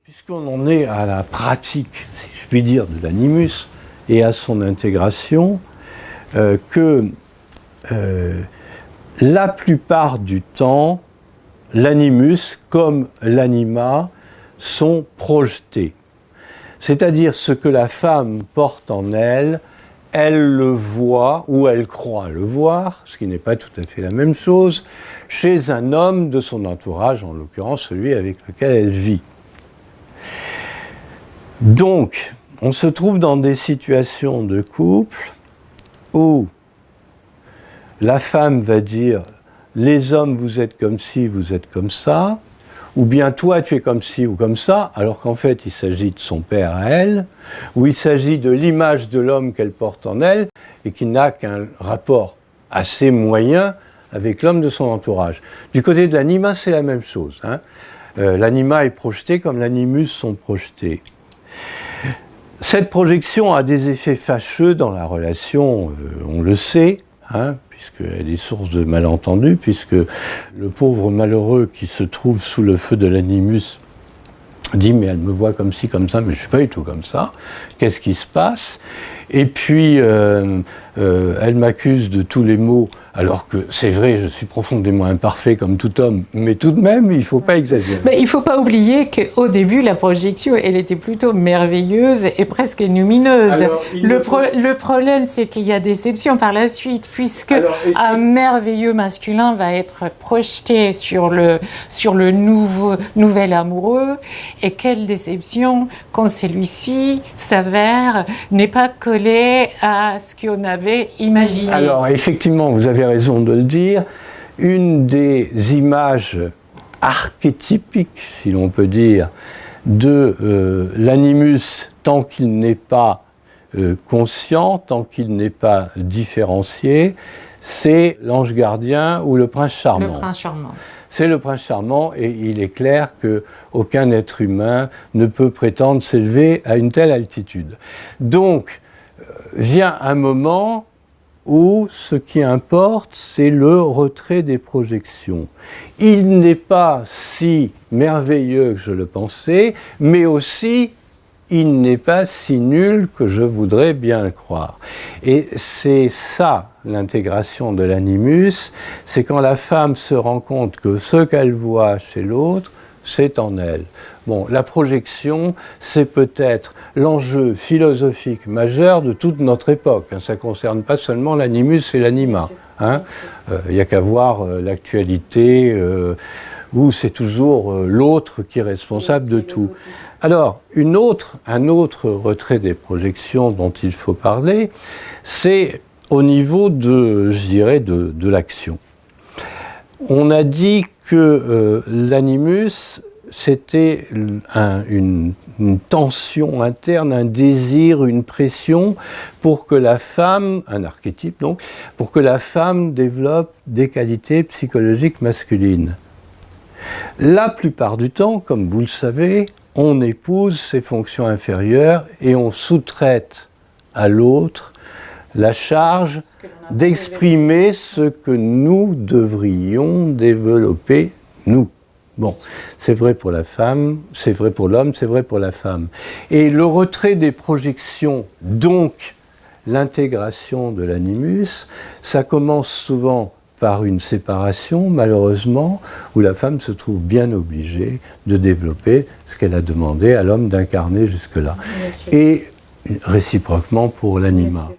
Puisqu'on en est à la pratique, si je puis dire, de l'animus et à son intégration, que la plupart du temps, l'animus comme l'anima sont projetés. C'est-à-dire ce que la femme porte en elle, elle le voit ou elle croit le voir, ce qui n'est pas tout à fait la même chose, chez un homme de son entourage, en l'occurrence celui avec lequel elle vit. Donc, on se trouve dans des situations de couple où la femme va dire « les hommes, vous êtes comme ci, vous êtes comme ça », ou bien « toi, tu es comme ci ou comme ça », alors qu'en fait, il s'agit de son père à elle, ou il s'agit de l'image de l'homme qu'elle porte en elle et qui n'a qu'un rapport assez moyen avec l'homme de son entourage. Du côté de l'anima, c'est la même chose. L'anima est projeté comme l'animus sont projetés. Cette projection a des effets fâcheux dans la relation, on le sait, puisqu'elle est source de malentendus, puisque le pauvre malheureux qui se trouve sous le feu de l'animus dit « mais elle me voit comme ci, comme ça, mais je ne suis pas du tout comme ça, qu'est-ce qui se passe ?» Et puis, elle m'accuse de tous les maux, alors que c'est vrai, je suis profondément imparfait comme tout homme, mais tout de même, il ne faut pas exagérer. Mais il ne faut pas oublier qu'au début, la projection, elle était plutôt merveilleuse et presque lumineuse. Alors, le problème, c'est qu'il y a déception par la suite, puisque un merveilleux masculin va être projeté sur le nouvel amoureux, et quelle déception quand celui-ci s'avère n'est pas collé à ce qu'on avait imaginé. Alors, effectivement, vous avez raison de le dire. Une des images archétypiques, si l'on peut dire, de l'animus, tant qu'il n'est pas conscient, tant qu'il n'est pas différencié, c'est l'ange gardien ou le prince charmant. Le prince charmant. C'est le prince charmant et il est clair qu'aucun être humain ne peut prétendre s'élever à une telle altitude. Donc, vient un moment où ce qui importe, c'est le retrait des projections. Il n'est pas si merveilleux que je le pensais, mais aussi il n'est pas si nul que je voudrais bien le croire. Et c'est ça l'intégration de l'animus, c'est quand la femme se rend compte que ce qu'elle voit chez l'autre, c'est en elle. Bon, la projection, c'est peut-être l'enjeu philosophique majeur de toute notre époque. Ça ne concerne pas seulement l'animus et l'anima. Il n'y a qu'à voir l'actualité où c'est toujours l'autre qui est responsable de tout. Alors, un autre retrait des projections dont il faut parler, c'est au niveau de, je dirais, de l'action. On a dit que l'animus, c'était une tension interne, un désir, une pression pour que la femme, un archétype donc, pour que la femme développe des qualités psychologiques masculines. La plupart du temps, comme vous le savez, on épouse ses fonctions inférieures et on sous-traite à l'autre la charge d'exprimer ce que nous devrions développer, nous. Bon, c'est vrai pour la femme, c'est vrai pour l'homme, c'est vrai pour la femme. Et le retrait des projections, donc l'intégration de l'animus, ça commence souvent par une séparation, malheureusement, où la femme se trouve bien obligée de développer ce qu'elle a demandé à l'homme d'incarner jusque-là. Et réciproquement pour l'anima.